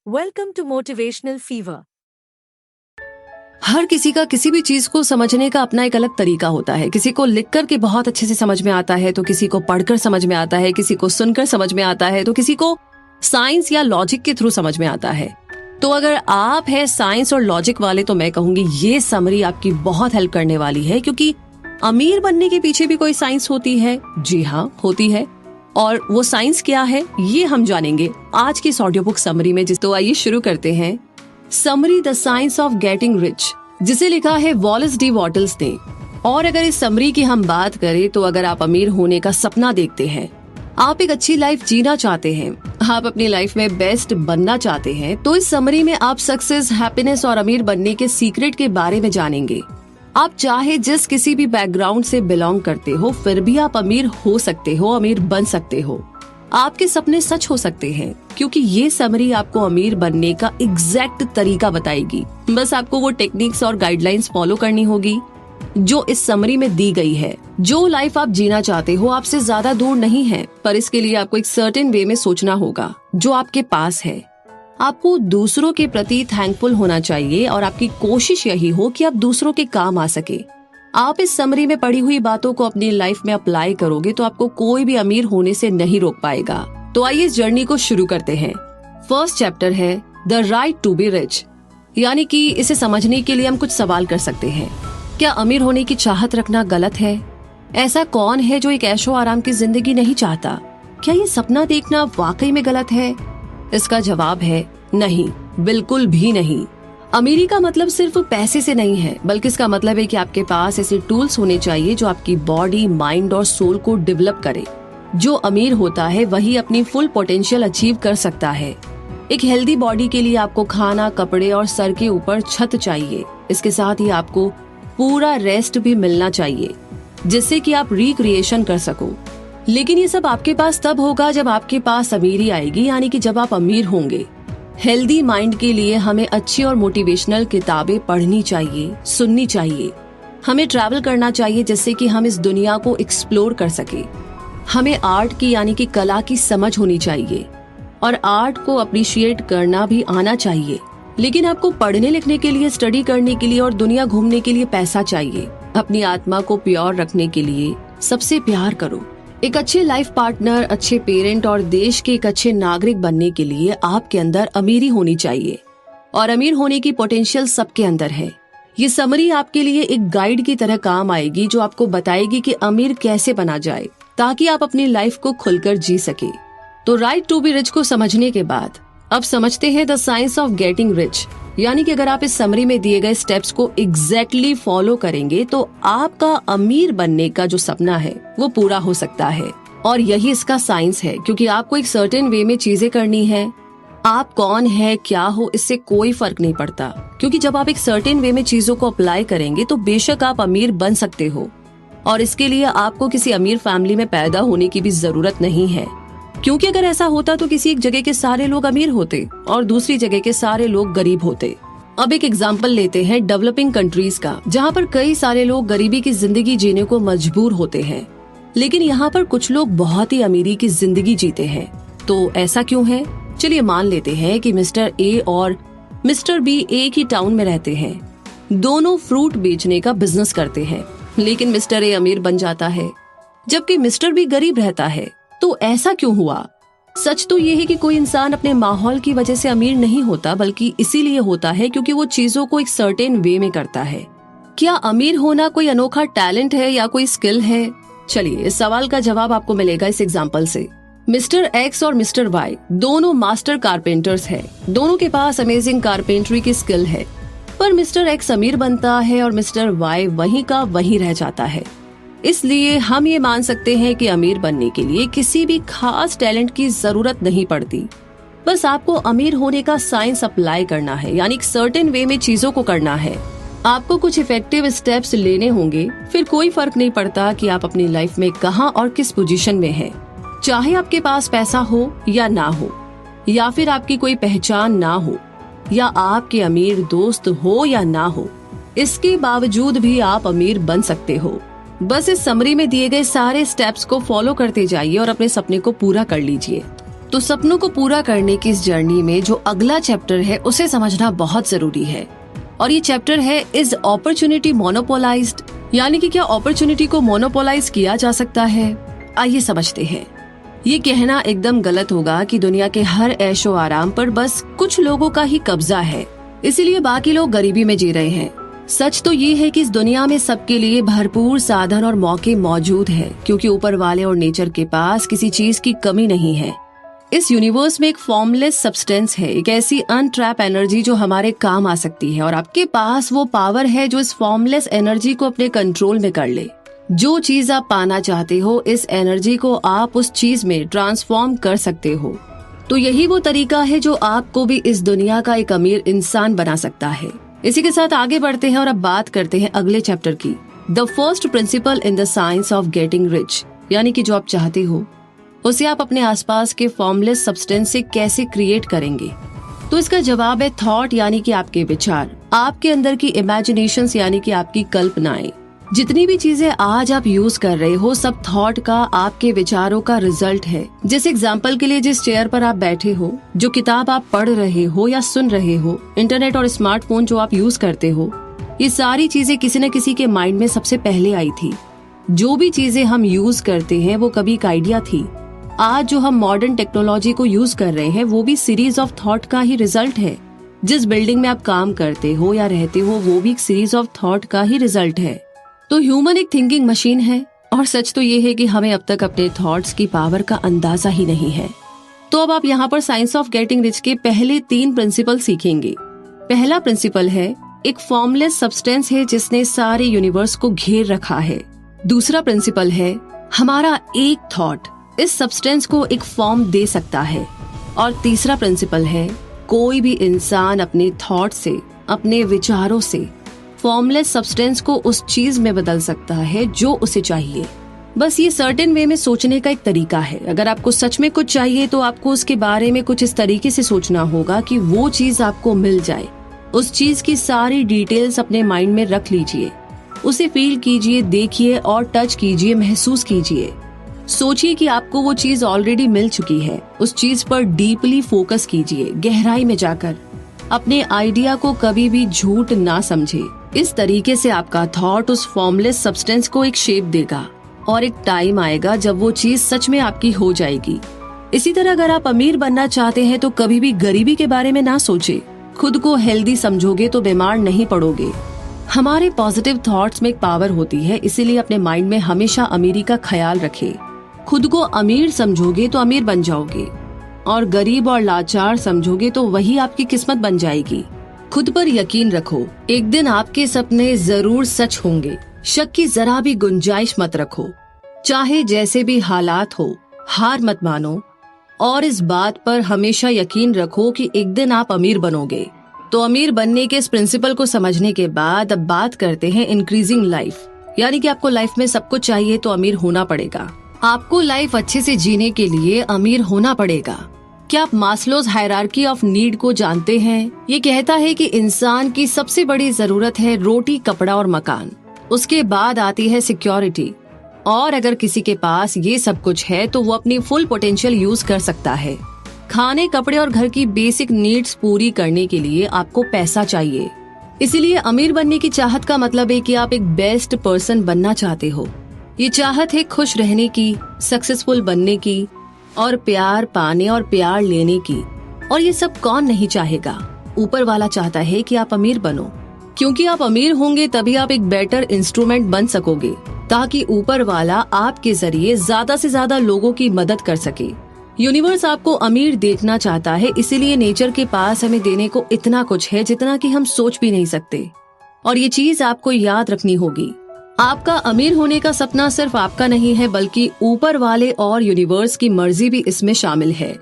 Welcome to Motivational Fever. हर किसी का किसी भी चीज को समझने का अपना एक अलग तरीका होता है। किसी को लिख कर के बहुत अच्छे से समझ में आता है, तो किसी को पढ़कर समझ में आता है, किसी को सुनकर समझ में आता है, तो किसी को साइंस या लॉजिक के थ्रू समझ में आता है। तो अगर आप है साइंस और लॉजिक वाले, तो मैं कहूंगी ये समरी आपकी बहुत हेल्प करने वाली है, क्योंकि अमीर बनने के पीछे भी कोई साइंस होती है। जी हाँ, होती है। और वो साइंस क्या है ये हम जानेंगे आज की इस ऑडियो बुक समरी में। तो आइए शुरू करते हैं। Summary the science of getting rich, जिसे लिखा है वॉलेस डी वॉटल्स ने। और अगर इस समरी की हम बात करें, तो अगर आप अमीर होने का सपना देखते हैं, आप एक अच्छी लाइफ जीना चाहते हैं, आप अपनी लाइफ में बेस्ट बनना चाहते हैं, तो इस समरी में आप सक्सेस, हैप्पीनेस और अमीर बनने के सीक्रेट के बारे में जानेंगे। आप चाहे जिस किसी भी बैकग्राउंड से बिलोंग करते हो, फिर भी आप अमीर हो सकते हो, अमीर बन सकते हो। आपके सपने सच हो सकते हैं, क्योंकि ये समरी आपको अमीर बनने का एग्जैक्ट तरीका बताएगी। बस आपको वो टेक्निक्स और गाइडलाइंस फॉलो करनी होगी जो इस समरी में दी गई है। जो लाइफ आप जीना चाहते हो आपसे ज्यादा दूर नहीं है, पर इसके लिए आपको एक सर्टेन वे में सोचना होगा जो आपके पास है। आपको दूसरों के प्रति थैंकफुल होना चाहिए और आपकी कोशिश यही हो कि आप दूसरों के काम आ सके। आप इस समरी में पढ़ी हुई बातों को अपनी लाइफ में अप्लाई करोगे तो आपको कोई भी अमीर होने से नहीं रोक पाएगा। तो आइए इस जर्नी को शुरू करते हैं। फर्स्ट चैप्टर है the right to be rich, यानी कि इसे समझने के लिए हम कुछ सवाल कर सकते हैं। क्या अमीर होने की चाहत रखना गलत है? ऐसा कौन है जो एक ऐशो आराम की जिंदगी नहीं चाहता? क्या ये सपना देखना वाकई में गलत है? इसका जवाब है नहीं, बिल्कुल भी नहीं। अमीरी का मतलब सिर्फ पैसे से नहीं है, बल्कि इसका मतलब है कि आपके पास ऐसे टूल्स होने चाहिए जो आपकी बॉडी, माइंड और सोल को डेवलप करे। जो अमीर होता है वही अपनी फुल पोटेंशियल अचीव कर सकता है। एक हेल्दी बॉडी के लिए आपको खाना, कपड़े और सर के ऊपर छत चाहिए। इसके साथ ही आपको पूरा रेस्ट भी मिलना चाहिए, जिससे कि आप रिक्रिएशन कर सको। लेकिन ये सब आपके पास तब होगा जब आपके पास अमीरी आएगी, यानी कि जब आप अमीर होंगे। हेल्दी माइंड के लिए हमें अच्छी और मोटिवेशनल किताबें पढ़नी चाहिए, सुननी चाहिए। हमें ट्रैवल करना चाहिए, जिससे कि हम इस दुनिया को एक्सप्लोर कर सके। हमें आर्ट की, यानी कि कला की समझ होनी चाहिए और आर्ट को अप्रिशिएट करना भी आना चाहिए। लेकिन आपको पढ़ने लिखने के लिए, स्टडी करने के लिए और दुनिया घूमने के लिए पैसा चाहिए। अपनी आत्मा को प्योर रखने के लिए सबसे प्यार करो। एक अच्छे लाइफ पार्टनर, अच्छे पेरेंट और देश के एक अच्छे नागरिक बनने के लिए आपके अंदर अमीरी होनी चाहिए, और अमीर होने की पोटेंशियल सबके अंदर है। ये समरी आपके लिए एक गाइड की तरह काम आएगी, जो आपको बताएगी कि अमीर कैसे बना जाए, ताकि आप अपनी लाइफ को खुलकर जी सके। तो राइट टू बी रिच को समझने के बाद अब समझते हैं the science of getting rich, यानी कि अगर आप इस समरी में दिए गए स्टेप्स को एग्जैक्टली फॉलो करेंगे, तो आपका अमीर बनने का जो सपना है वो पूरा हो सकता है। और यही इसका साइंस है, क्योंकि आपको एक सर्टेन वे में चीजें करनी है। आप कौन है, क्या हो, इससे कोई फर्क नहीं पड़ता, क्योंकि जब आप एक सर्टेन वे में चीजों को अप्लाई करेंगे तो बेशक आप अमीर बन सकते हो। और इसके लिए आपको किसी अमीर फैमिली में पैदा होने की भी जरूरत नहीं है, क्योंकि अगर ऐसा होता तो किसी एक जगह के सारे लोग अमीर होते और दूसरी जगह के सारे लोग गरीब होते। अब एक एग्जाम्पल लेते हैं डेवलपिंग कंट्रीज का, जहाँ पर कई सारे लोग गरीबी की जिंदगी जीने को मजबूर होते हैं, लेकिन यहाँ पर कुछ लोग बहुत ही अमीरी की जिंदगी जीते हैं। तो ऐसा क्यों है? चलिए मान लेते हैं कि मिस्टर ए और मिस्टर बी एक ही टाउन में रहते हैं। दोनों फ्रूट बेचने का बिजनेस करते हैं, लेकिन मिस्टर ए अमीर बन जाता है, जबकि मिस्टर बी गरीब रहता है। तो ऐसा क्यों हुआ? सच तो ये है कि कोई इंसान अपने माहौल की वजह से अमीर नहीं होता, बल्कि इसीलिए होता है क्योंकि वो चीजों को एक सर्टेन वे में करता है। क्या अमीर होना कोई अनोखा टैलेंट है या कोई स्किल है? चलिए इस सवाल का जवाब आपको मिलेगा इस एग्जाम्पल से। मिस्टर एक्स और मिस्टर वाई दोनों मास्टर कारपेंटर्स हैं। दोनों के पास अमेजिंग कारपेंट्री की स्किल है, पर मिस्टर एक्स अमीर बनता है और मिस्टर वाई वहीं का वहीं रह जाता है। इसलिए हम ये मान सकते हैं कि अमीर बनने के लिए किसी भी खास टैलेंट की जरूरत नहीं पड़ती। बस आपको अमीर होने का साइंस अप्लाई करना है, यानी एक सर्टेन वे में चीजों को करना है। आपको कुछ इफेक्टिव स्टेप्स लेने होंगे, फिर कोई फर्क नहीं पड़ता कि आप अपनी लाइफ में कहाँ और किस पोजीशन में हैं। चाहे आपके पास पैसा हो या ना हो, या फिर आपकी कोई पहचान ना हो, या आपके अमीर दोस्त हो या ना हो, इसके बावजूद भी आप अमीर बन सकते हो। बस इस समरी में दिए गए सारे स्टेप्स को फॉलो करते जाइए और अपने सपने को पूरा कर लीजिए। तो सपनों को पूरा करने की इस जर्नी में जो अगला चैप्टर है उसे समझना बहुत जरूरी है। और ये चैप्टर है, इज अपॉर्चुनिटी मोनोपोलाइज्ड, यानी कि क्या अपॉर्चुनिटी को मोनोपोलाइज किया जा सकता है। आइए समझते हैं। ये कहना एकदम गलत होगा कि दुनिया के हर ऐशो आराम पर बस कुछ लोगों का ही कब्जा है, इसीलिए बाकी लोग गरीबी में जी रहे हैं। सच तो ये है कि इस दुनिया में सबके लिए भरपूर साधन और मौके मौजूद है, क्योंकि ऊपर वाले और नेचर के पास किसी चीज की कमी नहीं है। इस यूनिवर्स में एक फॉर्मलेस सब्सटेंस है, एक ऐसी अनट्रैप एनर्जी जो हमारे काम आ सकती है, और आपके पास वो पावर है जो इस फॉर्मलेस एनर्जी को अपने कंट्रोल में कर ले। जो चीज आप पाना चाहते हो, इस एनर्जी को आप उस चीज में ट्रांसफॉर्म कर सकते हो। तो यही वो तरीका है जो आपको भी इस दुनिया का एक अमीर इंसान बना सकता है। इसी के साथ आगे बढ़ते हैं और अब बात करते हैं अगले चैप्टर की, the first principle in the science of getting rich, यानी कि जो आप चाहते हो उसे आप अपने आसपास के फॉर्मलेस सब्सटेंस से कैसे क्रिएट करेंगे। तो इसका जवाब है थॉट, यानी कि आपके विचार, आपके अंदर की इमेजिनेशंस, यानी कि आपकी कल्पनाएं। जितनी भी चीजें आज आप यूज कर रहे हो, सब थॉट का, आपके विचारों का रिजल्ट है। जैसे एग्जांपल के लिए, जिस चेयर पर आप बैठे हो, जो किताब आप पढ़ रहे हो या सुन रहे हो, इंटरनेट और स्मार्टफोन जो आप यूज करते हो, ये सारी चीजें किसी न किसी के माइंड में सबसे पहले आई थी। जो भी चीजें हम यूज करते हैं वो कभी एक आइडिया थी। आज जो हम मॉडर्न टेक्नोलॉजी को यूज कर रहे हैं वो भी सीरीज ऑफ थॉट का ही रिजल्ट है। जिस बिल्डिंग में आप काम करते हो या रहते हो वो भी एक सीरीज ऑफ थॉट का ही रिजल्ट है। तो ह्यूमन एक थिंकिंग मशीन है, और सच तो ये है कि हमें अब तक अपने थॉट्स की पावर का अंदाजा ही नहीं है। तो अब आप यहाँ पर साइंस ऑफ गेटिंग रिच के पहले 3 प्रिंसिपल सीखेंगे। पहला प्रिंसिपल है, एक फॉर्मलेस सब्सटेंस है जिसने सारे यूनिवर्स को घेर रखा है। दूसरा प्रिंसिपल है, हमारा एक थॉट इस सब्सटेंस को एक फॉर्म दे सकता है। और तीसरा प्रिंसिपल है, कोई भी इंसान अपने थॉट से, अपने विचारों से फॉर्मलेस सब्सटेंस को उस चीज में बदल सकता है जो उसे चाहिए। बस ये सर्टेन वे में सोचने का एक तरीका है। अगर आपको सच में कुछ चाहिए तो आपको उसके बारे में कुछ इस तरीके से सोचना होगा कि वो चीज आपको मिल जाए। उस चीज की सारी डिटेल्स अपने माइंड में रख लीजिए, उसे फील कीजिए, देखिए और टच कीजिए, महसूस कीजिए। सोचिए कि आपको वो चीज ऑलरेडी मिल चुकी है। उस चीज पर डीपली फोकस कीजिए, गहराई में जाकर। अपने आइडिया को कभी भी झूठ ना समझे। इस तरीके से आपका थॉट उस फॉर्मलेस सब्सटेंस को एक शेप देगा, और एक टाइम आएगा जब वो चीज सच में आपकी हो जाएगी। इसी तरह अगर आप अमीर बनना चाहते हैं तो कभी भी गरीबी के बारे में ना सोचे। खुद को हेल्दी समझोगे तो बीमार नहीं पड़ोगे। हमारे पॉजिटिव थॉट्स में एक पावर होती है, इसीलिए अपने माइंड में हमेशा अमीरी का ख्याल रखें। खुद को अमीर समझोगे तो अमीर बन जाओगे, और गरीब और लाचार समझोगे तो वही आपकी किस्मत बन जाएगी। खुद पर यकीन रखो, एक दिन आपके सपने जरूर सच होंगे। शक की जरा भी गुंजाइश मत रखो। चाहे जैसे भी हालात हो, हार मत मानो, और इस बात पर हमेशा यकीन रखो कि एक दिन आप अमीर बनोगे। तो अमीर बनने के इस प्रिंसिपल को समझने के बाद अब बात करते हैं इंक्रीजिंग लाइफ, यानी कि आपको लाइफ में सब कुछ चाहिए तो अमीर होना पड़ेगा। आपको लाइफ अच्छे से जीने के लिए अमीर होना पड़ेगा। क्या आप मास्लोज हायरार्की ऑफ नीड को जानते हैं? ये कहता है कि इंसान की सबसे बड़ी जरूरत है रोटी, कपड़ा और मकान। उसके बाद आती है सिक्योरिटी, और अगर किसी के पास ये सब कुछ है तो वो अपनी फुल पोटेंशियल यूज कर सकता है। खाने, कपड़े और घर की बेसिक नीड्स पूरी करने के लिए आपको पैसा चाहिए। इसीलिए अमीर बनने की चाहत का मतलब है कि आप एक बेस्ट पर्सन बनना चाहते हो। ये चाहत है खुश रहने की, सक्सेसफुल बनने की, और प्यार पाने और प्यार लेने की। और ये सब कौन नहीं चाहेगा? ऊपर वाला चाहता है कि आप अमीर बनो, क्योंकि आप अमीर होंगे तभी आप एक बेटर इंस्ट्रूमेंट बन सकोगे, ताकि ऊपर वाला आपके जरिए ज्यादा से ज्यादा लोगों की मदद कर सके। यूनिवर्स आपको अमीर देखना चाहता है, इसीलिए नेचर के पास हमें देने को इतना कुछ है जितना कि हम सोच भी नहीं सकते। और ये चीज आपको याद रखनी होगी, आपका अमीर होने का सपना सिर्फ आपका नहीं है, बल्कि ऊपर वाले और यूनिवर्स की मर्जी भी इसमें शामिल है।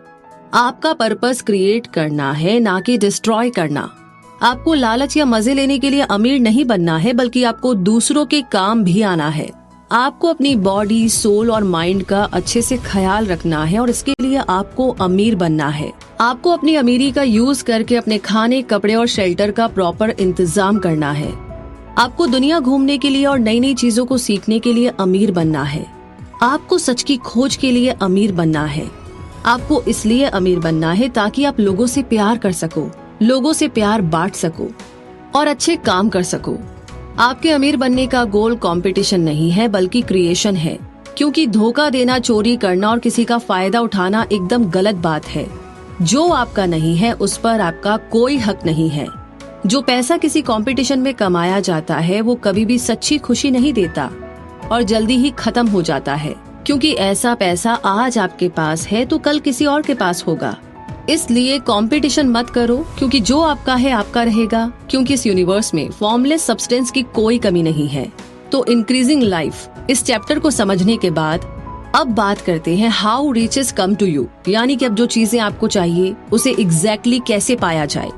आपका पर्पस क्रिएट करना है, ना कि डिस्ट्रॉय करना। आपको लालच या मजे लेने के लिए अमीर नहीं बनना है, बल्कि आपको दूसरों के काम भी आना है। आपको अपनी बॉडी, सोल और माइंड का अच्छे से ख्याल रखना है, और इसके लिए आपको अमीर बनना है। आपको अपनी अमीरी का यूज करके अपने खाने, कपड़े और शेल्टर का प्रॉपर इंतजाम करना है। आपको दुनिया घूमने के लिए और नई नई चीजों को सीखने के लिए अमीर बनना है। आपको सच की खोज के लिए अमीर बनना है। आपको इसलिए अमीर बनना है ताकि आप लोगों से प्यार कर सको, लोगों से प्यार बांट सको और अच्छे काम कर सको। आपके अमीर बनने का गोल कंपटीशन नहीं है बल्कि क्रिएशन है, क्योंकि धोखा देना, चोरी करना और किसी का फायदा उठाना एकदम गलत बात है। जो आपका नहीं है उस पर आपका कोई हक नहीं है। जो पैसा किसी कंपटीशन में कमाया जाता है वो कभी भी सच्ची खुशी नहीं देता और जल्दी ही खत्म हो जाता है, क्योंकि ऐसा पैसा आज आपके पास है तो कल किसी और के पास होगा। इसलिए कंपटीशन मत करो, क्योंकि जो आपका है आपका रहेगा, क्योंकि इस यूनिवर्स में फॉर्मलेस सब्सटेंस की कोई कमी नहीं है। तो इंक्रीजिंग लाइफ इस चैप्टर को समझने के बाद अब बात करते हैं how riches come to you, यानी कि अब जो चीजें आपको चाहिए उसे एग्जैक्टली कैसे पाया जाए,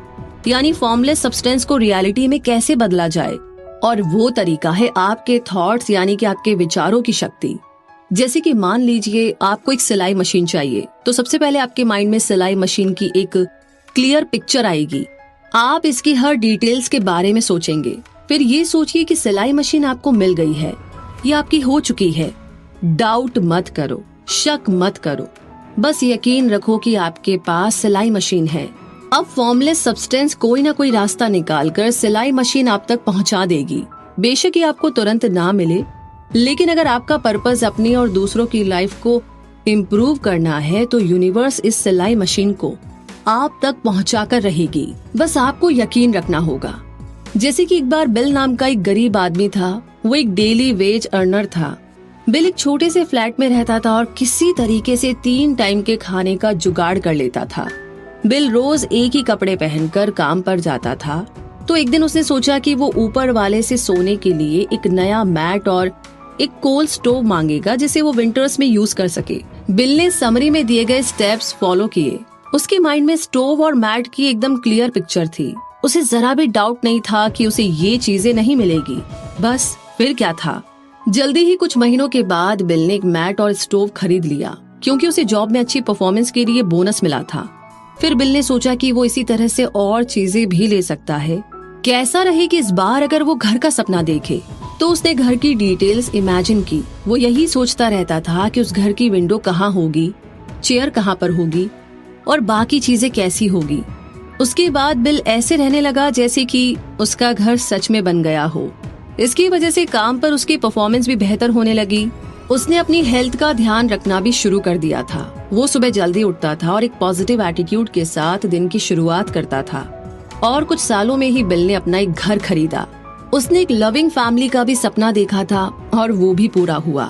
यानी फॉर्मलेस सब्सटेंस को रियलिटी में कैसे बदला जाए। और वो तरीका है आपके थॉट्स, यानी कि आपके विचारों की शक्ति। जैसे कि मान लीजिए आपको एक सिलाई मशीन चाहिए, तो सबसे पहले आपके माइंड में सिलाई मशीन की एक क्लियर पिक्चर आएगी। आप इसकी हर डिटेल्स के बारे में सोचेंगे। फिर ये सोचिए कि सिलाई मशीन आपको मिल गई है, ये आपकी हो चुकी है। डाउट मत करो, शक मत करो, बस यकीन रखो कि आपके पास सिलाई मशीन है। अब फॉर्मलेस सब्सटेंस कोई ना कोई रास्ता निकालकर सिलाई मशीन आप तक पहुंचा देगी। बेशक ये आपको तुरंत ना मिले, लेकिन अगर आपका पर्पस अपनी और दूसरों की लाइफ को इम्प्रूव करना है तो यूनिवर्स इस सिलाई मशीन को आप तक पहुंचाकर रहेगी। बस आपको यकीन रखना होगा। जैसे कि एक बार बिल नाम का एक गरीब आदमी था। वो एक डेली वेज अर्नर था। बिल एक छोटे से फ्लैट में रहता था और किसी तरीके से 3 टाइम के खाने का जुगाड़ कर लेता था। बिल रोज एक ही कपड़े पहनकर काम पर जाता था। तो एक दिन उसने सोचा कि वो ऊपर वाले से सोने के लिए एक नया मैट और एक कोल स्टोव मांगेगा, जिसे वो विंटर्स में यूज कर सके। बिल ने समरी में दिए गए स्टेप्स फॉलो किए। उसके माइंड में स्टोव और मैट की एकदम क्लियर पिक्चर थी। उसे जरा भी डाउट नहीं था कि उसे ये चीजें नहीं मिलेगी। बस फिर क्या था, जल्दी ही कुछ महीनों के बाद बिल ने एक मैट और स्टोव खरीद लिया, क्योंकि उसे जॉब में अच्छी परफॉर्मेंस के लिए बोनस मिला था। फिर बिल ने सोचा कि वो इसी तरह से और चीजें भी ले सकता है। कैसा रहे कि इस बार अगर वो घर का सपना देखे। तो उसने घर की डिटेल्स इमेजिन की। वो यही सोचता रहता था कि उस घर की विंडो कहाँ होगी, चेयर कहाँ पर होगी और बाकी चीजें कैसी होगी। उसके बाद बिल ऐसे रहने लगा जैसे कि उसका घर सच में बन गया हो। इसकी वजह से काम पर उसकी परफॉर्मेंस भी बेहतर होने लगी। उसने अपनी हेल्थ का ध्यान रखना भी शुरू कर दिया था। वो सुबह जल्दी उठता था और एक पॉजिटिव एटीट्यूड के साथ दिन की शुरुआत करता था। और कुछ सालों में ही बिल ने अपना एक घर खरीदा। उसने एक लविंग फैमिली का भी सपना देखा था और वो भी पूरा हुआ।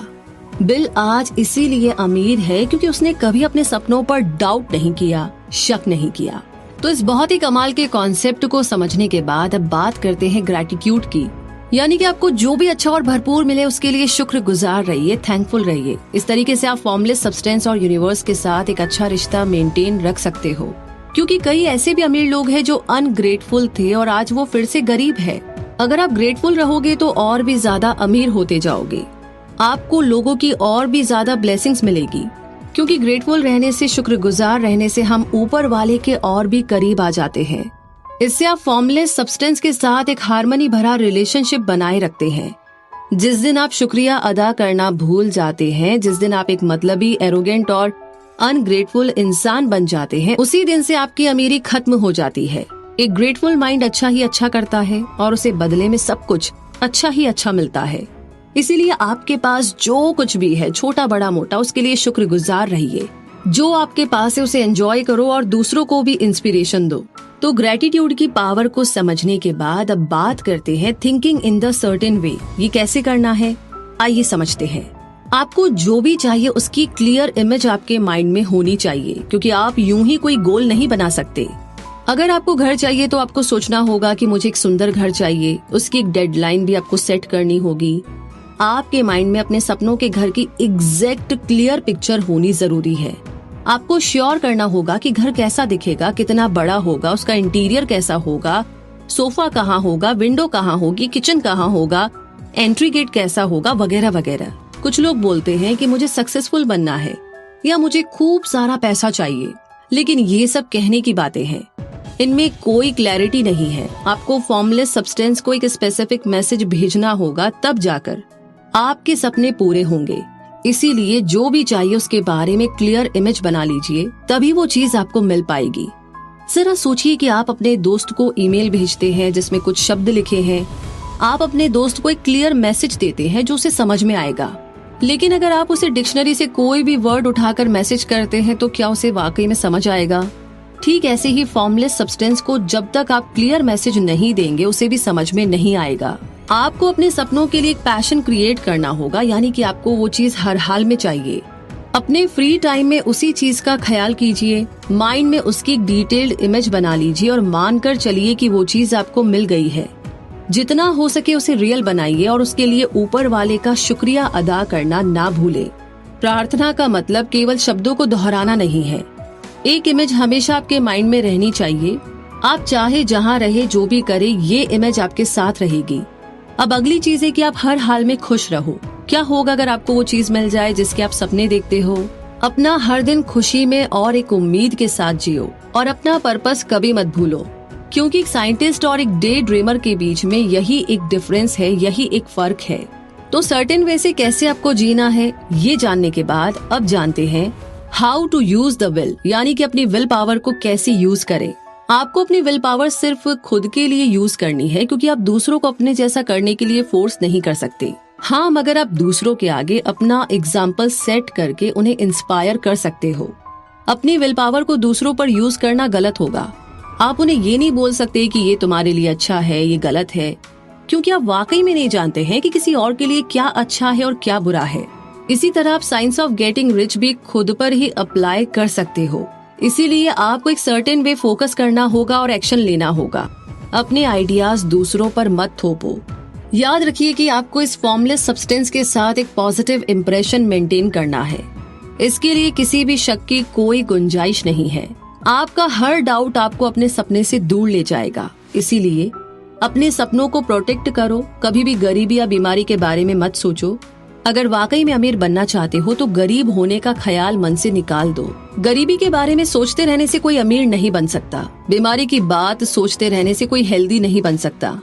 बिल आज इसीलिए अमीर है क्योंकि उसने कभी अपने सपनों पर डाउट नहीं किया, शक नहीं किया। तो इस बहुत ही कमाल के कॉन्सेप्ट को समझने के बाद अब बात करते हैं ग्रैटिट्यूड की, यानी कि आपको जो भी अच्छा और भरपूर मिले उसके लिए शुक्रगुजार रहिए, थैंकफुल रहिए। इस तरीके से आप फॉर्मलेस सब्सटेंस और यूनिवर्स के साथ एक अच्छा रिश्ता मेंटेन रख सकते हो, क्योंकि कई ऐसे भी अमीर लोग हैं जो अनग्रेटफुल थे और आज वो फिर से गरीब है। अगर आप ग्रेटफुल रहोगे तो और भी ज्यादा अमीर होते जाओगे। आपको लोगों की और भी ज्यादा ब्लेसिंग्स मिलेगी, क्योंकि ग्रेटफुल रहने से, शुक्रगुजार रहने से हम ऊपर वाले के और भी करीब आ जाते हैं। इससे आप फॉर्मलेस सब्सटेंस के साथ एक हार्मनी भरा रिलेशनशिप बनाए रखते हैं। जिस दिन आप शुक्रिया अदा करना भूल जाते हैं, जिस दिन आप एक मतलबी, एरोगेंट और अनग्रेटफुल इंसान बन जाते हैं, उसी दिन से आपकी अमीरी खत्म हो जाती है। एक ग्रेटफुल माइंड अच्छा ही अच्छा करता है और उसे बदले में सब कुछ अच्छा ही अच्छा मिलता है। इसीलिए आपके पास जो कुछ भी है, छोटा बड़ा मोटा, उसके लिए शुक्रगुजार रहिए। जो आपके पास है उसे एंजॉय करो और दूसरों को भी इंस्पिरेशन दो। तो ग्रेटिट्यूड की पावर को समझने के बाद अब बात करते हैं thinking in the certain way. ये कैसे करना है, आइए समझते हैं। आपको जो भी चाहिए उसकी क्लियर इमेज आपके माइंड में होनी चाहिए, क्योंकि आप यूं ही कोई गोल नहीं बना सकते। अगर आपको घर चाहिए तो आपको सोचना होगा कि मुझे एक सुंदर घर चाहिए। उसकी एक डेडलाइन भी आपको सेट करनी होगी। आपके माइंड में अपने सपनों के घर की एग्जैक्ट क्लियर पिक्चर होनी जरूरी है। आपको श्योर करना होगा कि घर कैसा दिखेगा, कितना बड़ा होगा, उसका इंटीरियर कैसा होगा, सोफा कहाँ होगा, विंडो कहाँ होगी, किचन कहाँ होगा, एंट्री गेट कैसा होगा, वगैरह वगैरह। कुछ लोग बोलते हैं कि मुझे सक्सेसफुल बनना है या मुझे खूब सारा पैसा चाहिए, लेकिन ये सब कहने की बातें हैं। इनमें कोई क्लैरिटी नहीं है। आपको फॉर्मलेस सब्सटेंस को एक स्पेसिफिक मैसेज भेजना होगा, तब जाकर आपके सपने पूरे होंगे। इसीलिए जो भी चाहिए उसके बारे में क्लियर इमेज बना लीजिए, तभी वो चीज आपको मिल पाएगी। जरा सोचिए कि आप अपने दोस्त को ईमेल भेजते हैं जिसमें कुछ शब्द लिखे हैं। आप अपने दोस्त को एक क्लियर मैसेज देते हैं जो उसे समझ में आएगा, लेकिन अगर आप उसे डिक्शनरी से कोई भी वर्ड उठाकर मैसेज करते हैं तो क्या उसे वाकई में समझ आएगा? ठीक ऐसे ही फॉर्मलेस सब्सटेंस को जब तक आप क्लियर मैसेज नहीं देंगे उसे भी समझ में नहीं आएगा। आपको अपने सपनों के लिए एक पैशन क्रिएट करना होगा, यानी कि आपको वो चीज हर हाल में चाहिए। अपने फ्री टाइम में उसी चीज का ख्याल कीजिए, माइंड में उसकी एक डिटेल्ड इमेज बना लीजिए और मानकर चलिए कि वो चीज आपको मिल गई है। जितना हो सके उसे रियल बनाइए और उसके लिए ऊपर वाले का शुक्रिया अदा करना ना भूले। प्रार्थना का मतलब केवल शब्दों को दोहराना नहीं है। एक इमेज हमेशा आपके माइंड में रहनी चाहिए। आप चाहे जहाँ रहे जो भी करे, ये इमेज आपके साथ रहेगी। अब अगली चीज है कि आप हर हाल में खुश रहो। क्या होगा अगर आपको वो चीज मिल जाए जिसके आप सपने देखते हो? अपना हर दिन खुशी में और एक उम्मीद के साथ जियो और अपना पर्पस कभी मत भूलो, क्योंकि एक साइंटिस्ट और एक डे ड्रीमर के बीच में यही एक डिफरेंस है, यही एक फर्क है। तो सर्टेन वे से कैसे आपको जीना है, ये जानने के बाद अब जानते हैं how to use the will, यानी कि अपनी विल पावर को कैसे यूज करें। आपको अपनी विल पावर सिर्फ खुद के लिए यूज करनी है, क्योंकि आप दूसरों को अपने जैसा करने के लिए फोर्स नहीं कर सकते। हाँ, मगर आप दूसरों के आगे अपना एग्जाम्पल सेट करके उन्हें इंस्पायर कर सकते हो। अपनी विल पावर को दूसरों पर यूज करना गलत होगा। आप उन्हें ये नहीं बोल सकते कि ये तुम्हारे लिए अच्छा है, ये गलत है, क्योंकि आप वाकई में नहीं जानते हैं कि किसी और के लिए क्या अच्छा है और क्या बुरा है। इसी तरह आप साइंस ऑफ गेटिंग रिच भी खुद पर ही अप्लाई कर सकते हो। इसीलिए आपको एक सर्टेन वे फोकस करना होगा और एक्शन लेना होगा। अपने आइडियाज दूसरों पर मत थोपो। याद रखिए कि आपको इस फॉर्मलेस सब्सटेंस के साथ एक पॉजिटिव इम्प्रेशन मेंटेन करना है। इसके लिए किसी भी शक की कोई गुंजाइश नहीं है। आपका हर डाउट आपको अपने सपने से दूर ले जाएगा। इसीलिए अपने सपनों को प्रोटेक्ट करो। कभी भी गरीबी या बीमारी के बारे में मत सोचो। अगर वाकई में अमीर बनना चाहते हो तो गरीब होने का ख्याल मन से निकाल दो। गरीबी के बारे में सोचते रहने से कोई अमीर नहीं बन सकता। बीमारी की बात सोचते रहने से कोई हेल्दी नहीं बन सकता।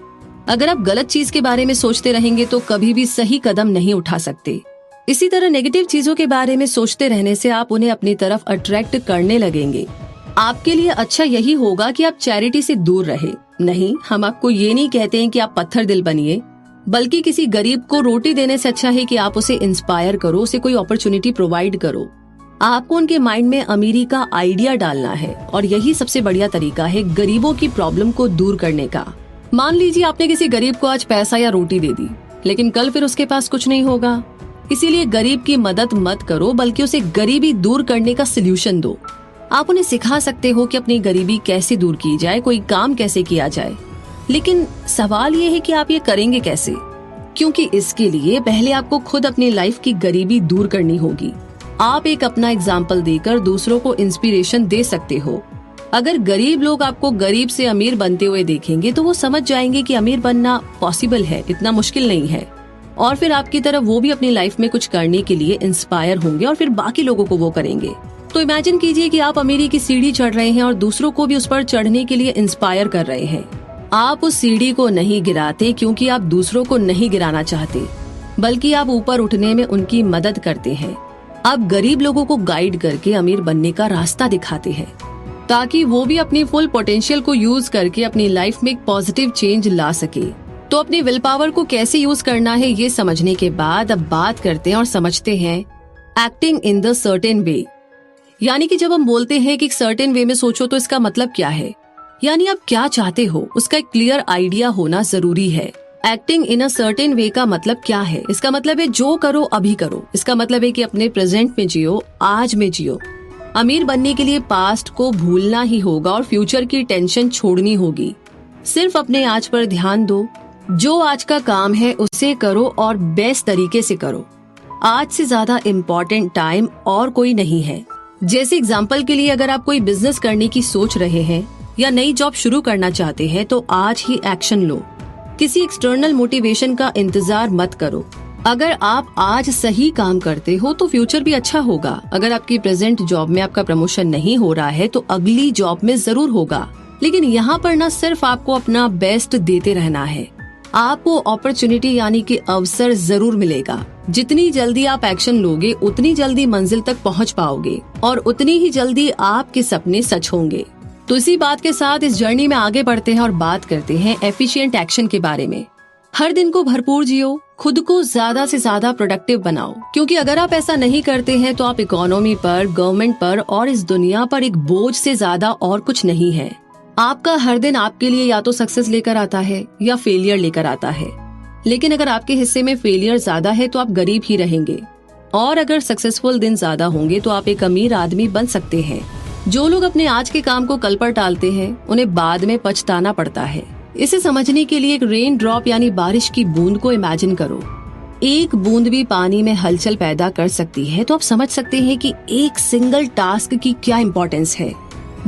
अगर आप गलत चीज के बारे में सोचते रहेंगे तो कभी भी सही कदम नहीं उठा सकते। इसी तरह नेगेटिव चीजों के बारे में सोचते रहने से आप उन्हें अपनी तरफ अट्रैक्ट करने लगेंगे। आपके लिए अच्छा यही होगा कि आप चैरिटी से दूर रहे। नहीं, हम आपको ये नहीं कहते हैं कि आप पत्थर दिल बनिए, बल्कि किसी गरीब को रोटी देने से अच्छा है कि आप उसे इंस्पायर करो, उसे कोई अपॉर्चुनिटी प्रोवाइड करो। आपको उनके माइंड में अमीरी का आइडिया डालना है और यही सबसे बढ़िया तरीका है गरीबों की प्रॉब्लम को दूर करने का। मान लीजिए आपने किसी गरीब को आज पैसा या रोटी दे दी, लेकिन कल फिर उसके पास कुछ नहीं होगा। इसीलिए गरीब की मदद मत करो, बल्कि उसे गरीबी दूर करने का सोल्यूशन दो। आप उन्हें सिखा सकते हो कि अपनी गरीबी कैसे दूर की जाए, कोई काम कैसे किया जाए। लेकिन सवाल ये है कि आप ये करेंगे कैसे, क्योंकि इसके लिए पहले आपको खुद अपनी लाइफ की गरीबी दूर करनी होगी। आप एक अपना एग्जाम्पल देकर दूसरों को इंस्पिरेशन दे सकते हो। अगर गरीब लोग आपको गरीब से अमीर बनते हुए देखेंगे तो वो समझ जाएंगे कि अमीर बनना पॉसिबल है, इतना मुश्किल नहीं है, और फिर आपकी तरफ वो भी अपनी लाइफ में कुछ करने के लिए इंस्पायर होंगे और फिर बाकी लोगों को वो करेंगे। तो इमेजिन कीजिए कि आप अमीरी की सीढ़ी चढ़ रहे हैं और दूसरों को भी उस पर चढ़ने के लिए इंस्पायर कर रहे हैं। आप उस सीढ़ी को नहीं गिराते क्योंकि आप दूसरों को नहीं गिराना चाहते, बल्कि आप ऊपर उठने में उनकी मदद करते हैं। आप गरीब लोगों को गाइड करके अमीर बनने का रास्ता दिखाते हैं, ताकि वो भी अपनी फुल पोटेंशियल को यूज करके अपनी लाइफ में एक पॉजिटिव चेंज ला सके। तो अपनी विल पावर को कैसे यूज करना है ये समझने के बाद अब बात करते हैं और समझते हैं acting in the certain way. यानी कि जब हम बोलते हैं कि एक सर्टेन वे में सोचो तो इसका मतलब क्या है, यानी आप क्या चाहते हो उसका एक क्लियर आइडिया होना जरूरी है। Acting in a certain way का मतलब क्या है? इसका मतलब है जो करो अभी करो। इसका मतलब है कि अपने प्रेजेंट में जियो, आज में जियो। अमीर बनने के लिए पास्ट को भूलना ही होगा और फ्यूचर की टेंशन छोड़नी होगी। सिर्फ अपने आज पर ध्यान दो। जो आज का काम है उसे करो और बेस्ट तरीके से करो। आज से ज्यादा इम्पोर्टेंट टाइम और कोई नहीं है। जैसे एग्जाम्पल के लिए अगर आप कोई बिजनेस करने की सोच रहे हैं या नई जॉब शुरू करना चाहते हैं तो आज ही एक्शन लो। किसी एक्सटर्नल मोटिवेशन का इंतजार मत करो। अगर आप आज सही काम करते हो तो फ्यूचर भी अच्छा होगा। अगर आपकी प्रेजेंट जॉब में आपका प्रमोशन नहीं हो रहा है तो अगली जॉब में जरूर होगा। लेकिन यहाँ पर न सिर्फ आपको अपना बेस्ट देते रहना है, आपको अपॉर्चुनिटी यानी कि अवसर जरूर मिलेगा। जितनी जल्दी आप एक्शन लोगे उतनी जल्दी मंजिल तक पहुंच पाओगे और उतनी ही जल्दी आपके सपने सच होंगे। तो इसी बात के साथ इस जर्नी में आगे बढ़ते हैं और बात करते हैं एफिशिएंट एक्शन के बारे में। हर दिन को भरपूर जियो, खुद को ज्यादा से ज्यादा प्रोडक्टिव बनाओ, क्योंकि अगर आप ऐसा नहीं करते हैं तो आप इकोनॉमी पर, गवर्नमेंट पर और इस दुनिया पर एक बोझ से ज्यादा और कुछ नहीं है। आपका हर दिन आपके लिए या तो सक्सेस लेकर आता है या फेलियर लेकर आता है, लेकिन अगर आपके हिस्से में फेलियर ज्यादा है तो आप गरीब ही रहेंगे, और अगर सक्सेसफुल दिन ज्यादा होंगे तो आप एक अमीर आदमी बन सकते हैं। जो लोग अपने आज के काम को कल पर टालते हैं उन्हें बाद में पछताना पड़ता है। इसे समझने के लिए एक रेन ड्रॉप यानी बारिश की बूंद को इमेजिन करो। एक बूंद भी पानी में हलचल पैदा कर सकती है, तो आप समझ सकते हैं कि एक सिंगल टास्क की क्या इम्पोर्टेंस है।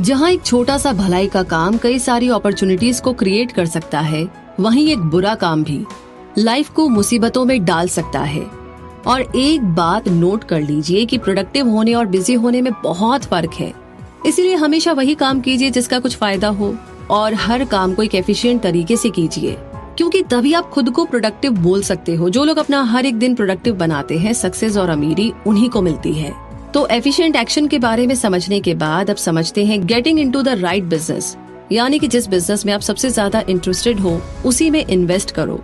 जहाँ एक छोटा सा भलाई का काम कई सारी अपॉर्चुनिटीज को क्रिएट कर सकता है, वहीं एक बुरा काम भी लाइफ को मुसीबतों में डाल सकता है। और एक बात नोट कर लीजिए कि प्रोडक्टिव होने और बिजी होने में बहुत फर्क है। इसीलिए हमेशा वही काम कीजिए जिसका कुछ फायदा हो, और हर काम को एक एफिशिएंट तरीके से कीजिए, क्योंकि तभी आप खुद को प्रोडक्टिव बोल सकते हो। जो लोग अपना हर एक दिन प्रोडक्टिव बनाते हैं, सक्सेस और अमीरी उन्हीं को मिलती है। तो एफिशिएंट एक्शन के बारे में समझने के बाद अब समझते हैं getting into the right business, यानी कि जिस बिजनेस में आप सबसे ज्यादा इंटरेस्टेड हो उसी में इन्वेस्ट करो।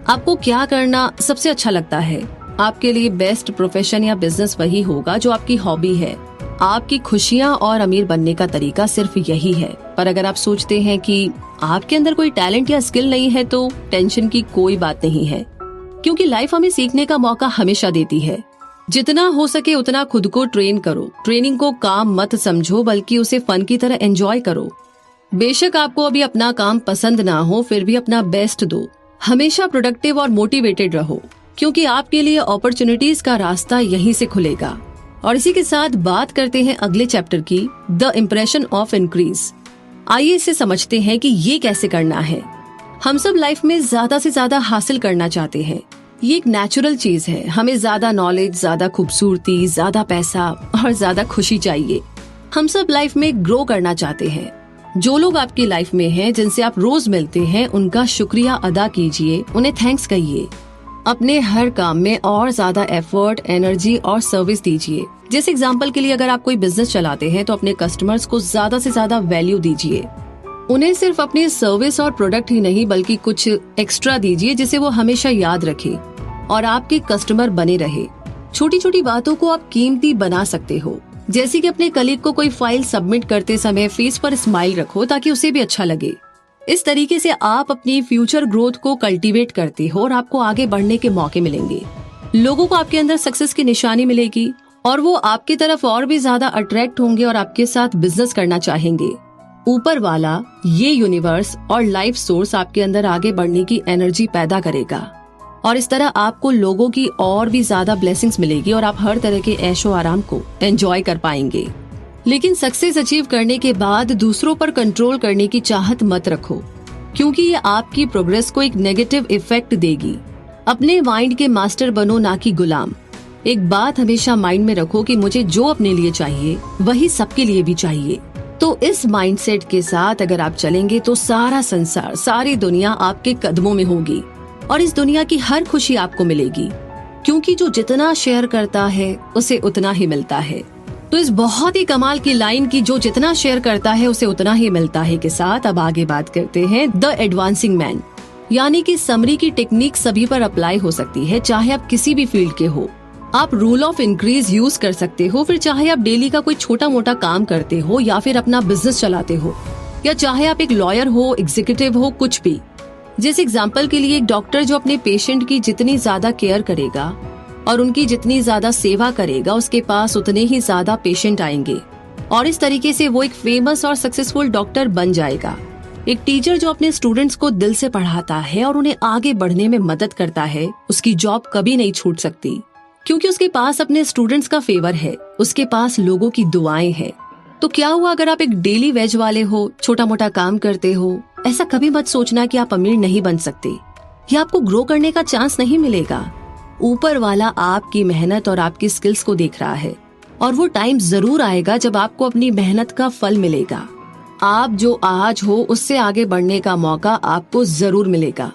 आपको क्या करना सबसे अच्छा लगता है? आपके लिए बेस्ट प्रोफेशन या बिजनेस वही होगा जो आपकी हॉबी है। आपकी खुशियाँ और अमीर बनने का तरीका सिर्फ यही है। पर अगर आप सोचते हैं कि आपके अंदर कोई टैलेंट या स्किल नहीं है तो टेंशन की कोई बात नहीं है, क्योंकि लाइफ हमें सीखने का मौका हमेशा देती है। जितना हो सके उतना खुद को ट्रेन करो। ट्रेनिंग को काम मत समझो, बल्कि उसे फन की तरह एंजॉय करो। बेशक आपको अभी अपना काम पसंद ना हो, फिर भी अपना बेस्ट दो। हमेशा प्रोडक्टिव और मोटिवेटेड रहो, क्योंकि आपके लिए अपॉर्चुनिटीज का रास्ता यहीं से खुलेगा। और इसी के साथ बात करते हैं अगले चैप्टर की, द इम्प्रेशन ऑफ इंक्रीज। आइए इसे समझते हैं कि ये कैसे करना है। हम सब लाइफ में ज्यादा से ज्यादा हासिल करना चाहते हैं। ये एक नेचुरल चीज है। हमें ज्यादा नॉलेज, ज्यादा खूबसूरती, ज्यादा पैसा और ज्यादा खुशी चाहिए। हम सब लाइफ में ग्रो करना चाहते हैं। जो लोग आपकी लाइफ में हैं, जिनसे आप रोज मिलते हैं, उनका शुक्रिया अदा कीजिए, उन्हें थैंक्स कहिए। अपने हर काम में और ज्यादा एफर्ट, एनर्जी और सर्विस दीजिए। जैसे एग्जांपल के लिए अगर आप कोई बिजनेस चलाते हैं तो अपने कस्टमर्स को ज्यादा से ज्यादा वैल्यू दीजिए। उन्हें सिर्फ अपनी सर्विस और प्रोडक्ट ही नहीं बल्कि कुछ एक्स्ट्रा दीजिए, जिसे वो हमेशा याद रखे और आपके कस्टमर बने रहे। छोटी छोटी बातों को आप कीमती बना सकते हो, जैसे कि अपने कलीग को कोई फाइल सबमिट करते समय फेस पर स्माइल रखो ताकि उसे भी अच्छा लगे। इस तरीके से आप अपनी फ्यूचर ग्रोथ को कल्टीवेट करते हो और आपको आगे बढ़ने के मौके मिलेंगे। लोगों को आपके अंदर सक्सेस की निशानी मिलेगी और वो आपकी तरफ और भी ज्यादा अट्रैक्ट होंगे और आपके साथ बिजनेस करना चाहेंगे। ऊपर वाला, ये यूनिवर्स और लाइफ सोर्स आपके अंदर आगे बढ़ने की एनर्जी पैदा करेगा और इस तरह आपको लोगों की और भी ज्यादा ब्लेसिंग्स मिलेगी और आप हर तरह के ऐशो आराम को एंजॉय कर पाएंगे। लेकिन सक्सेस अचीव करने के बाद दूसरों पर कंट्रोल करने की चाहत मत रखो, क्योंकि ये आपकी प्रोग्रेस को एक नेगेटिव इफेक्ट देगी। अपने माइंड के मास्टर बनो, ना कि गुलाम। एक बात हमेशा माइंड में रखो कि मुझे जो अपने लिए चाहिए वही सबके लिए भी चाहिए। तो इस माइंडसेट के साथ अगर आप चलेंगे तो सारा संसार, सारी दुनिया आपके कदमों में होगी और इस दुनिया की हर खुशी आपको मिलेगी, क्योंकि जो जितना शेयर करता है उसे उतना ही मिलता है। तो इस बहुत ही कमाल की लाइन की, जो जितना शेयर करता है उसे उतना ही मिलता है, के साथ अब आगे बात करते हैं द एडवांसिंग मैन, यानी कि समरी की टेक्निक सभी पर अप्लाई हो सकती है, चाहे आप किसी भी फील्ड के हो। आप रूल ऑफ इंक्रीज यूज कर सकते हो, फिर चाहे आप डेली का कोई छोटा मोटा काम करते हो या फिर अपना बिजनेस चलाते हो, या चाहे आप एक लॉयर हो, एग्जीक्यूटिव हो, कुछ भी। जैसे एग्जाम्पल के लिए एक डॉक्टर जो अपने पेशेंट की जितनी ज्यादा केयर करेगा और उनकी जितनी ज्यादा सेवा करेगा, उसके पास उतने ही ज्यादा पेशेंट आएंगे और इस तरीके से वो एक फेमस और सक्सेसफुल डॉक्टर बन जाएगा। एक टीचर जो अपने स्टूडेंट्स को दिल से पढ़ाता है और उन्हें आगे बढ़ने में मदद करता है, उसकी जॉब कभी नहीं छूट सकती, क्योंकि उसके पास अपने स्टूडेंट्स का फेवर है, उसके पास लोगों की दुआएं हैं। तो क्या हुआ अगर आप एक डेली वेज वाले हो, छोटा मोटा काम करते हो, ऐसा कभी मत सोचना कि आप अमीर नहीं बन सकते या आपको ग्रो करने का चांस नहीं मिलेगा। ऊपर वाला आपकी मेहनत और आपकी स्किल्स को देख रहा है और वो टाइम जरूर आएगा जब आपको अपनी मेहनत का फल मिलेगा। आप जो आज हो उससे आगे बढ़ने का मौका आपको जरूर मिलेगा,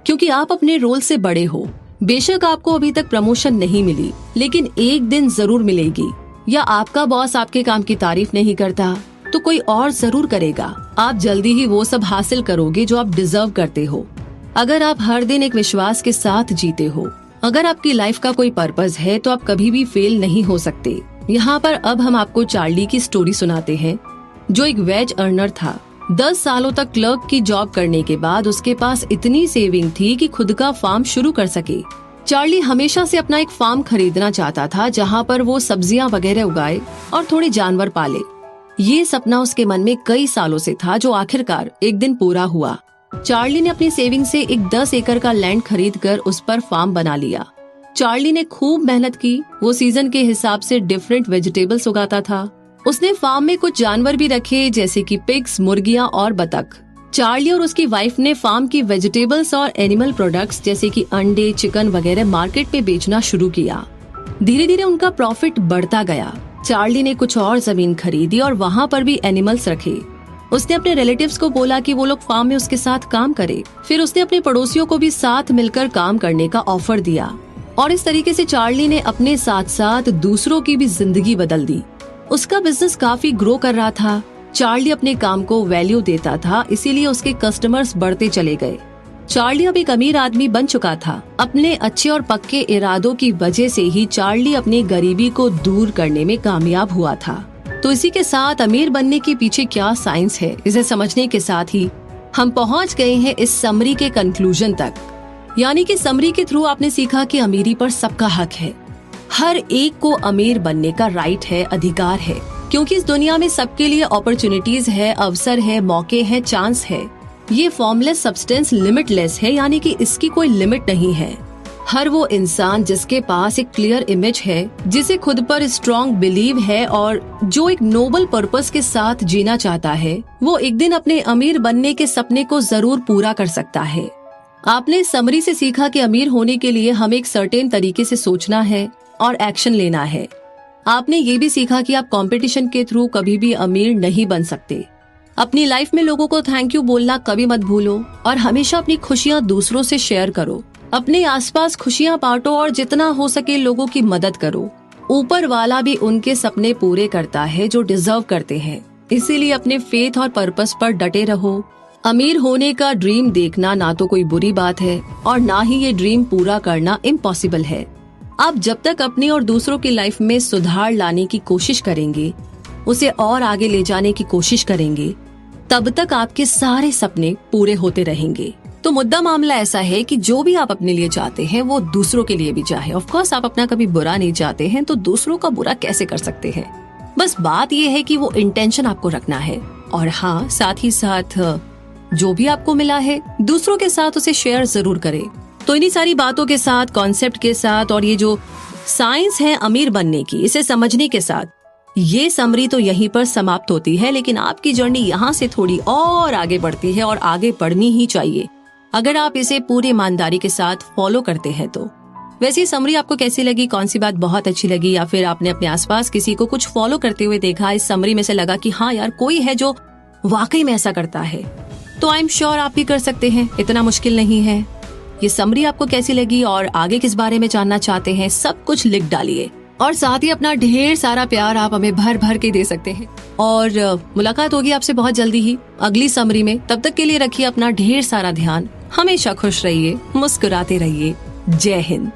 क्योंकि आप अपने रोल से बड़े हो। बेशक आपको अभी तक प्रमोशन नहीं मिली, लेकिन एक दिन जरूर मिलेगी। या आपका बॉस आपके काम की तारीफ नहीं करता तो कोई और जरूर करेगा। आप जल्दी ही वो सब हासिल करोगे जो आप डिजर्व करते हो। अगर आप हर दिन एक विश्वास के साथ जीते हो, अगर आपकी लाइफ का कोई पर्पस है, तो आप कभी भी फेल नहीं हो सकते। यहाँ पर अब हम आपको चार्ली की स्टोरी सुनाते हैं, जो एक वेज अर्नर था। 10 सालों तक क्लर्क की जॉब करने के बाद उसके पास इतनी सेविंग थी कि खुद का फार्म शुरू कर सके। चार्ली हमेशा से अपना एक फार्म खरीदना चाहता था, जहाँ पर वो सब्जियां वगैरह उगाए और थोड़े जानवर पाले। ये सपना उसके मन में कई सालों से था, जो आखिरकार एक दिन पूरा हुआ। चार्ली ने अपनी सेविंग से एक 10 एकड़ का लैंड खरीद कर उस पर फार्म बना लिया। चार्ली ने खूब मेहनत की। वो सीजन के हिसाब से डिफरेंट वेजिटेबल्स उगाता था। उसने फार्म में कुछ जानवर भी रखे, जैसे कि पिग्स, मुर्गियां और बतख। चार्ली और उसकी वाइफ ने फार्म की वेजिटेबल्स और एनिमल प्रोडक्ट्स जैसे कि अंडे, चिकन वगैरह मार्केट में बेचना शुरू किया। धीरे धीरे उनका प्रॉफिट बढ़ता गया। चार्ली ने कुछ और जमीन खरीदी और वहाँ पर भी एनिमल्स रखे। उसने अपने रिलेटिव्स को बोला कि वो लोग फार्म में उसके साथ काम करे। फिर उसने अपने पड़ोसियों को भी साथ मिलकर काम करने का ऑफर दिया। और इस तरीके से चार्ली ने अपने साथ साथ दूसरों की भी जिंदगी बदल दी। उसका बिजनेस काफी ग्रो कर रहा था। चार्ली अपने काम को वैल्यू देता था, इसीलिए उसके कस्टमर्स बढ़ते चले गए। चार्ली अब एक अमीर आदमी बन चुका था। अपने अच्छे और पक्के इरादों की वजह से ही चार्ली अपनी गरीबी को दूर करने में कामयाब हुआ था। तो इसी के साथ अमीर बनने के पीछे क्या साइंस है, इसे समझने के साथ ही हम पहुंच गए हैं इस समरी के कंक्लूजन तक। यानी कि समरी के थ्रू आपने सीखा कि अमीरी पर सबका हक है। हर एक को अमीर बनने का राइट है, अधिकार है, क्योंकि इस दुनिया में सबके लिए अपॉर्चुनिटीज है, अवसर है, मौके हैं, चांस है। ये फॉर्मलेस सब्सटेंस लिमिटलेस है, यानी कि इसकी कोई लिमिट नहीं है। हर वो इंसान जिसके पास एक क्लियर इमेज है, जिसे खुद पर स्ट्रॉन्ग बिलीव है और जो एक नोबल पर्पस के साथ जीना चाहता है, वो एक दिन अपने अमीर बनने के सपने को जरूर पूरा कर सकता है। आपने समरी से सीखा कि अमीर होने के लिए हमें एक सर्टेन तरीके से सोचना है और एक्शन लेना है। आपने ये भी सीखा कि आप कंपटीशन के थ्रू कभी भी अमीर नहीं बन सकते। अपनी लाइफ में लोगों को थैंक यू बोलना कभी मत भूलो और हमेशा अपनी खुशियाँ दूसरों से शेयर करो। अपने आसपास खुशियाँ बांटो और जितना हो सके लोगों की मदद करो। ऊपर वाला भी उनके सपने पूरे करता है जो डिजर्व करते हैं, इसीलिए अपने फेथ और पर्पस पर डटे रहो। अमीर होने का ड्रीम देखना ना तो कोई बुरी बात है और ना ही ये ड्रीम पूरा करना इम्पॉसिबल है। आप जब तक अपनी और दूसरों की लाइफ में सुधार लाने की कोशिश करेंगे, उसे और आगे ले जाने की कोशिश करेंगे, तब तक आपके सारे सपने पूरे होते रहेंगे। तो मुद्दा मामला ऐसा है कि जो भी आप अपने लिए चाहते हैं वो दूसरों के लिए भी चाहे। ऑफ कोर्स आप अपना कभी बुरा नहीं चाहते हैं, तो दूसरों का बुरा कैसे कर सकते हैं। बस बात ये है कि वो इंटेंशन आपको रखना है। और हाँ, साथ ही साथ जो भी आपको मिला है दूसरों के साथ उसे शेयर जरूर करें। तो इन्हीं सारी बातों के साथ, कॉन्सेप्ट के साथ और ये जो साइंस है अमीर बनने की, इसे समझने के साथ ये समरी तो यहीं पर समाप्त होती है। लेकिन आपकी जर्नी यहाँ से थोड़ी और आगे बढ़ती है और आगे बढ़नी ही चाहिए, अगर आप इसे पूरी ईमानदारी के साथ फॉलो करते हैं तो। वैसे ये समरी आपको कैसी लगी, कौन सी बात बहुत अच्छी लगी, या फिर आपने अपने आसपास किसी को कुछ फॉलो करते हुए देखा, इस समरी में से लगा कि हाँ यार कोई है जो वाकई में ऐसा करता है, तो आई एम श्योर आप भी कर सकते हैं, इतना मुश्किल नहीं है। ये समरी आपको कैसी लगी और आगे किस बारे में जानना चाहते हैं, सब कुछ लिख डालिए और साथ ही अपना ढेर सारा प्यार आप हमें भर भर के दे सकते हैं। और मुलाकात होगी आपसे बहुत जल्दी ही अगली समरी में। तब तक के लिए रखिए अपना ढेर सारा ध्यान। हमेशा खुश रहिए, मुस्कुराते रहिए। जय हिंद।